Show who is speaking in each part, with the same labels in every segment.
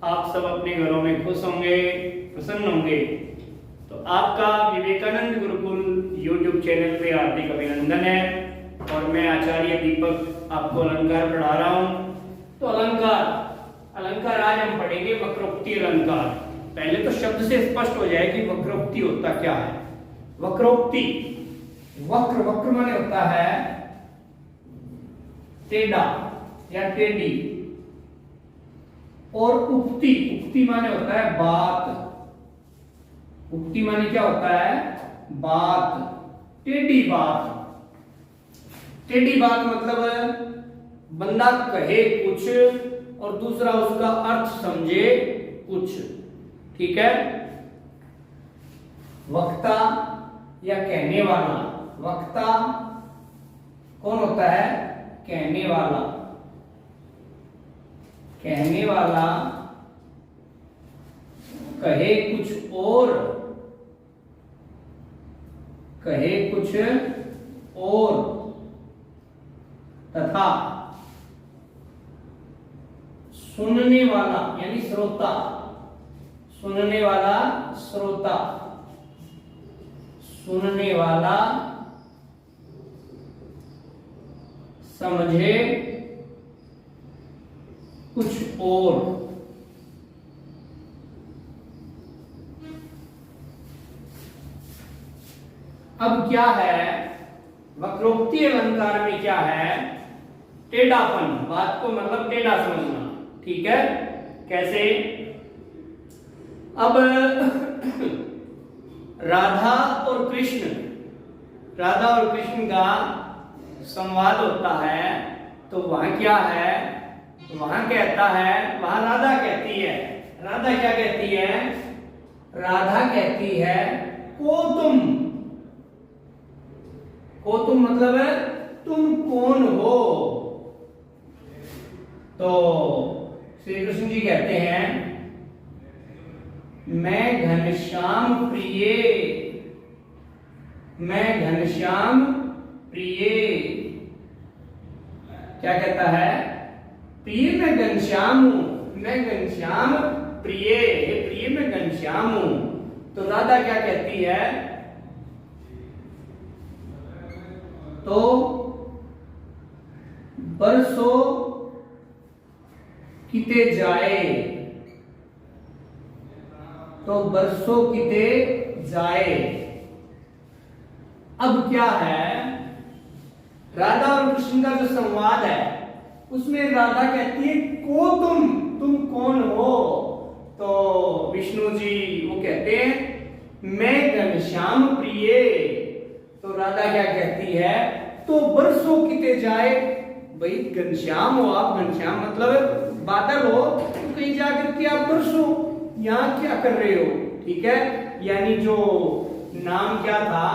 Speaker 1: आप सब अपने घरों में खुश होंगे, प्रसन्न होंगे। तो आपका विवेकानंद गुरुकुल YouTube चैनल पे हार्दिक अभिनंदन है और मैं आचार्य दीपक आपको अलंकार पढ़ा रहा हूँ। तो अलंकार आज हम पढ़ेंगे वक्रोक्ति अलंकार। पहले तो शब्द से स्पष्ट हो जाए कि वक्रोक्ति होता क्या है। वक्रोक्ति, वक्र माने होता है टेढ़ा या टेढ़ी, और उक्ति माने होता है बात। उक्ति माने क्या होता है? बात, टेढ़ी बात। टेढ़ी बात मतलब बंदा कहे कुछ और दूसरा उसका अर्थ समझे कुछ, ठीक है। वक्ता या कहने वाला, वक्ता कौन होता है? कहने वाला। कहने वाला कहे कुछ और, कहे कुछ और, तथा सुनने वाला यानी श्रोता, सुनने वाला श्रोता, सुनने वाला समझे कुछ और। अब क्या है वक्रोक्ति अलंकार में? क्या है? टेढ़ापन, बात को मतलब टेढ़ा समझना, ठीक है। कैसे? अब राधा और कृष्ण का संवाद होता है, तो वहां क्या है? वहां कहता है, वहां राधा कहती है, राधा क्या कहती है? राधा कहती है को तुम मतलब है तुम कौन हो? तो श्री कृष्ण जी कहते हैं मैं घनश्याम प्रिय, मैं घनश्याम प्रिय। क्या कहता है? प्रिय मैं घनश्याम हूं, मैं घनश्याम प्रिय, प्रिय मैं घनश्याम हूं। तो राधा क्या कहती है? तो बरसों किते जाए, तो बरसों किते जाए। अब क्या है? राधा और कृष्ण का जो संवाद है उसमें राधा कहती है को तुम कौन हो? तो विष्णु जी वो कहते हैं मैं घनश्याम प्रिय। तो राधा क्या कहती है? तो बरसों किते जाए। भाई घनश्याम हो आप, घनश्याम मतलब बादल हो, तो कहीं जाकर के आप बरसों यहाँ क्या कर रहे हो, ठीक है। यानी जो नाम क्या था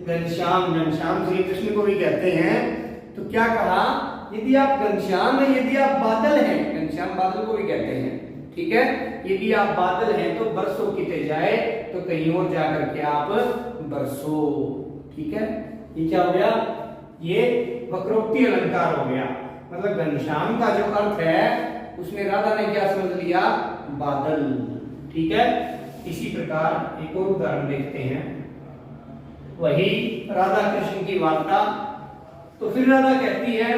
Speaker 1: घनश्याम, घनश्याम श्री कृष्ण को भी कहते हैं। तो क्या कहा? यदि आप घनश्याम हैं, यदि आप बादल हैं, घनश्याम बादल को भी कहते हैं, ठीक है। यदि आप बादल हैं तो बरसों किते जाए, तो कहीं और जाकर के आप बरसों, ठीक है। ये क्या हो गया? ये वक्रोक्ति अलंकार हो गया। मतलब घनश्याम का जो अर्थ है उसमें राधा ने क्या समझ लिया? बादल, ठीक है। इसी प्रकार एक और उदाहरण देखते हैं, वही राधा कृष्ण की वार्ता। तो फिर राधा कहती है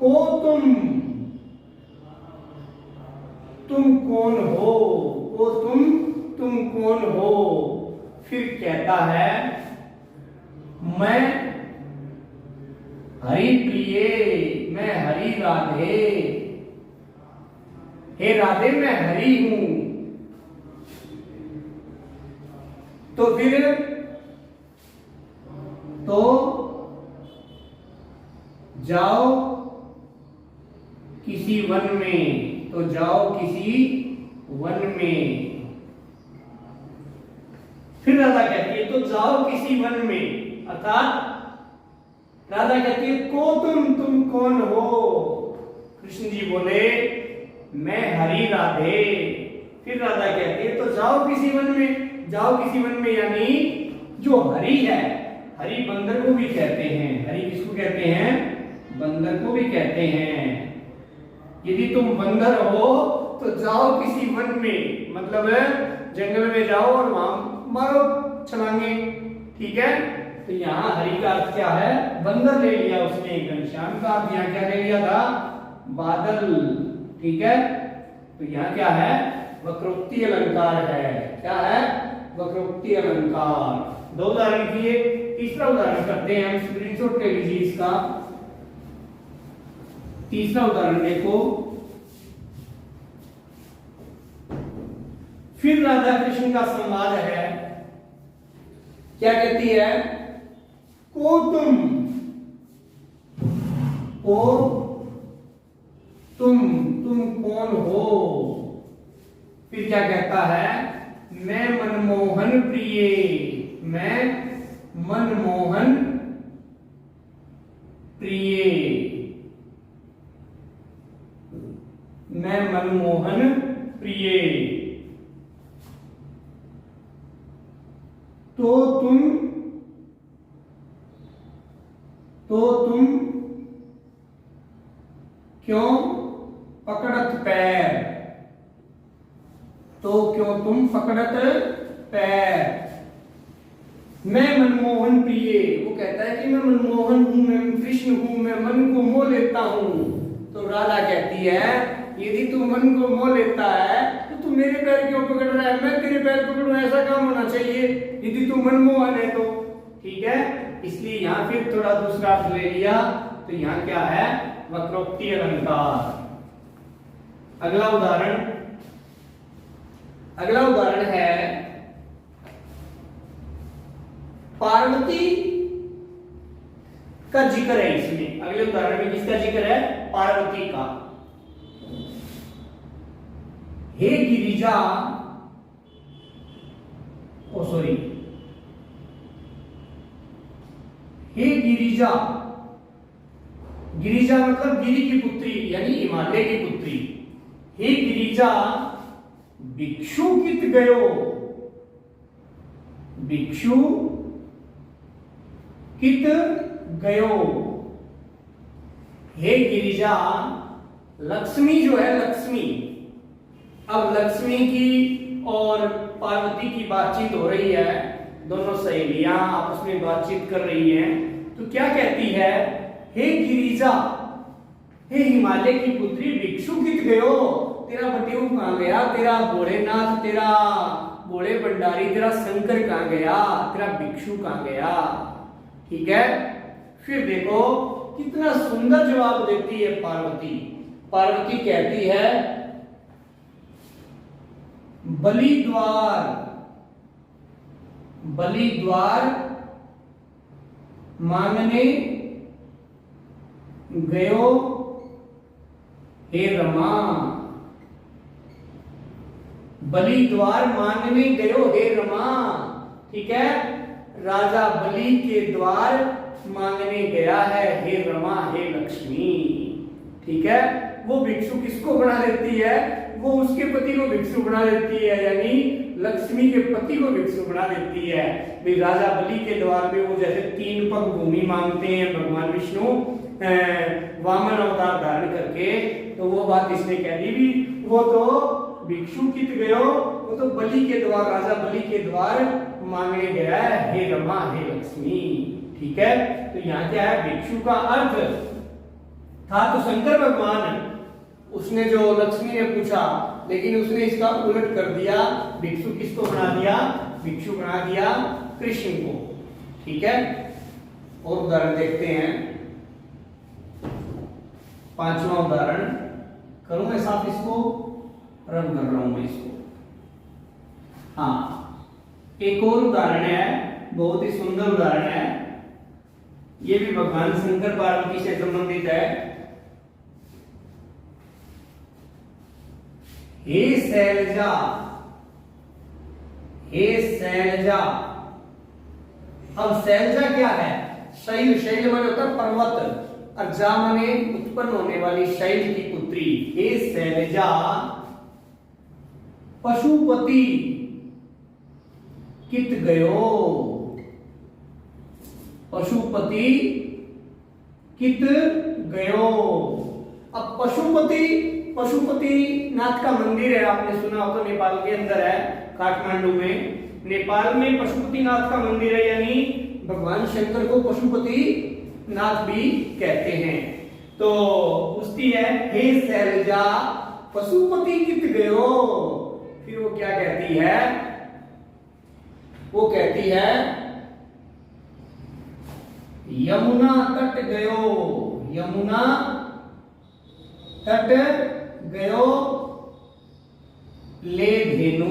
Speaker 1: को तुम कौन हो? को तुम कौन हो? फिर कहता है मैं हरि प्रिय, मैं हरि राधे, हे राधे मैं हरि हूं। तो फिर तो जाओ किसी वन में, तो जाओ किसी वन में। फिर राधा कहती है तो जाओ किसी वन में, अर्थात राधा कहती है को तुम कौन हो? कृष्ण जी बोले मैं हरि राधे। फिर राधा कहती है तो जाओ किसी वन में, जाओ किसी वन में यानी जो हरि है, हरि बंदर को भी कहते हैं। हरि किसको कहते हैं? बंदर को भी कहते हैं। यदि तुम बंदर हो तो जाओ किसी वन में, मतलब जंगल में जाओ और वहां मारो छलांगे। ठीक है, तो यहाँ हरि का अर्थ क्या है? बंदर ले लिया उसने। घनश्याम का अर्थ यहाँ क्या ले लिया था? बादल। ठीक है, तो यहाँ क्या है? वक्रोक्ति अलंकार है। क्या है? वक्रोक्ति अलंकार। दो उदाहरण किए, तीसरा उदाहरण करते हैं हम। स्क्रीनशॉट ले लीजिए इसका। तीसरा उदाहरण देखो। फिर राधा कृष्ण का संवाद है। क्या कहती है? को तुम, को तुम कौन हो? फिर क्या कहता है? मैं मनमोहन प्रिय, मैं मनमोहन प्रिय, मैं मनमोहन प्रिय। तो तुम क्यों पकड़त पैर, तो क्यों तुम पकड़त पैर। मैं मनमोहन प्रिय, वो कहता है कि मैं मनमोहन हूं, मैं कृष्ण हूं, मैं मन को मोह लेता हूं। तो राधा कहती है यदि तू मन को मोह लेता है तो तू मेरे पैर क्यों पकड़ रहा है? मैं तेरे पैर पकड़ूं, ऐसा काम होना चाहिए यदि तू मनमोहन है तो। ठीक है, इसलिए यहां फिर थोड़ा दूसरा अर्थ ले लिया। तो यहां क्या है? वक्रोक्ति अलंकार। अगला उदाहरण है पार्वती का जिक्र है इसमें। अगले उदाहरण में किसका जिक्र है? पार्वती का। हे गिरिजा, ओ सॉरी, हे गिरिजा, गिरिजा मतलब गिरि की पुत्री यानी हिमालय की पुत्री। हे गिरिजा, भिक्षु कित गयो, भिक्षु कित गयो। हे गिरिजा, लक्ष्मी जो है, लक्ष्मी, अब लक्ष्मी की और पार्वती की बातचीत हो रही है। दोनों सहेलियां आपस में बातचीत कर रही हैं। तो क्या कहती है? हे गिरिजा, हे हिमालय की पुत्री, भिक्षु कित गयो, तेरा बटेऊ कहां गया? तेरा भोलेनाथ, तेरा भोले भंडारी, तेरा शंकर कहां गया? तेरा भिक्षु कहां गया? ठीक है, फिर देखो कितना सुंदर जवाब देती है पार्वती। पार्वती कहती है बलि द्वार, बलि द्वार मांगने गयो हे रमा, बलि द्वार मांगने गयो हे रमा। ठीक है, राजा बलि के द्वार मांगने गया है हे रमा, हे लक्ष्मी। ठीक है, वो भिक्षु किसको बना देती है? वो उसके पति को भिक्षु बना देती है, यानी लक्ष्मी के पति को भिक्षु बना देती है। भाई राजा बलि के द्वार में वो जैसे 3 पग भूमि मांगते हैं भगवान विष्णु वामन अवतार धारण करके, तो वो बात इसने कह दी भी, वो तो भिक्षु कित गयो, वो तो बलि के द्वार, राजा बलि के द्वार मांगने गया है हे रमा, हे लक्ष्मी। ठीक है, तो यहाँ क्या है? भिक्षु का अर्थ था तो शंकर भगवान, उसने जो लक्ष्मी ने पूछा, लेकिन उसने इसका उलट कर दिया। भिक्षु किसको बना दिया? भिक्षु बना दिया कृष्ण को। ठीक है, और उदाहरण देखते हैं। 5वां उदाहरण करूं मैं साफ, इसको रन कर रहा हूं मैं इसको। हाँ, एक और उदाहरण है, बहुत ही सुंदर उदाहरण है। ये भी भगवान शंकर पार्वती से संबंधित है। हे शैलजा, हे शैलजा। अब शैलजा क्या है? शैल, शैल माने होता है पर्वत, और जा माने उत्पन्न होने वाली शैल की पुत्री। हे शैलजा, पशुपति कित गयो, पशुपति कित गयो। अब पशुपति नाथ का मंदिर है, आपने सुना हो तो नेपाल के अंदर है, काठमांडू में। नेपाल में पशुपति नाथ का मंदिर है, यानी भगवान शंकर को पशुपति नाथ भी कहते हैं। तो पूछती है, हे शैलजा पशुपति कित गयो। फिर वो क्या कहती है, वो कहती है यमुना तट गयो, यमुना तट गयो ले धेनु,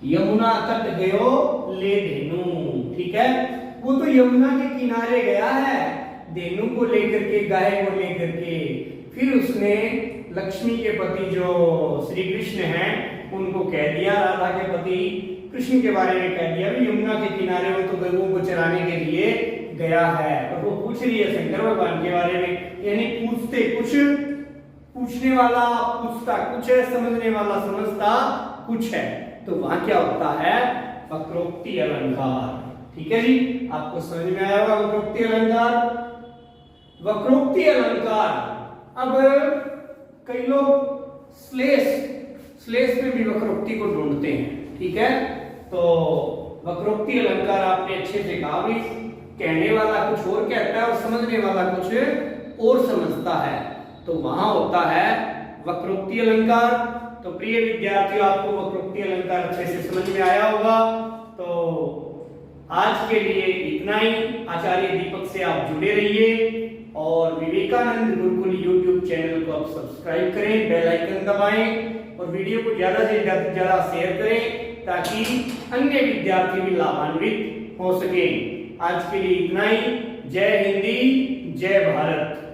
Speaker 1: यमुना तट गयो ले धेनु। ठीक है, वो तो यमुना के किनारे गया है धेनु को लेकर के, गाय को लेकर के। फिर उसने लक्ष्मी के पति जो श्री कृष्ण हैं उनको कह दिया, राधा के पति कृष्ण के बारे में कह दिया, यमुना के किनारे वो तो गरुओं को चराने के लिए गया है। और वो पूछ रही है शंकर भगवान के बारे में, यानी पूछते कुछ, पूछने वाला पूछता कुछ है, समझने वाला समझता कुछ है। तो वहां क्या होता है, वक्रोक्ति अलंकार। ठीक है जी, आपको समझ में आया होगा वक्रोक्ति अलंकार। वक्रोक्ति अलंकार, अब कई लोग श्लेष में भी वक्रोक्ति को ढूंढते हैं। ठीक है, तो वक्रोक्ति अलंकार आपने अच्छे से कहा, भी कहने वाला कुछ और कहता है और समझने वाला कुछ और समझता है, तो वहां होता है वक्रोक्ति अलंकार। तो प्रिय विद्यार्थियों, आपको वक्रोक्ति अलंकार अच्छे से समझ में आया होगा। तो आज के लिए इतना ही। आचार्य दीपक से आप जुड़े रहिए और विवेकानंद गुरुकुल YouTube चैनल को आप सब्सक्राइब करें, बेल आइकन दबाएं और वीडियो को ज्यादा से ज्यादा शेयर करें ताकि अन्य विद्यार्थी भी लाभान्वित हो सके। आज के लिए इतना ही। जय हिंदी, जय भारत।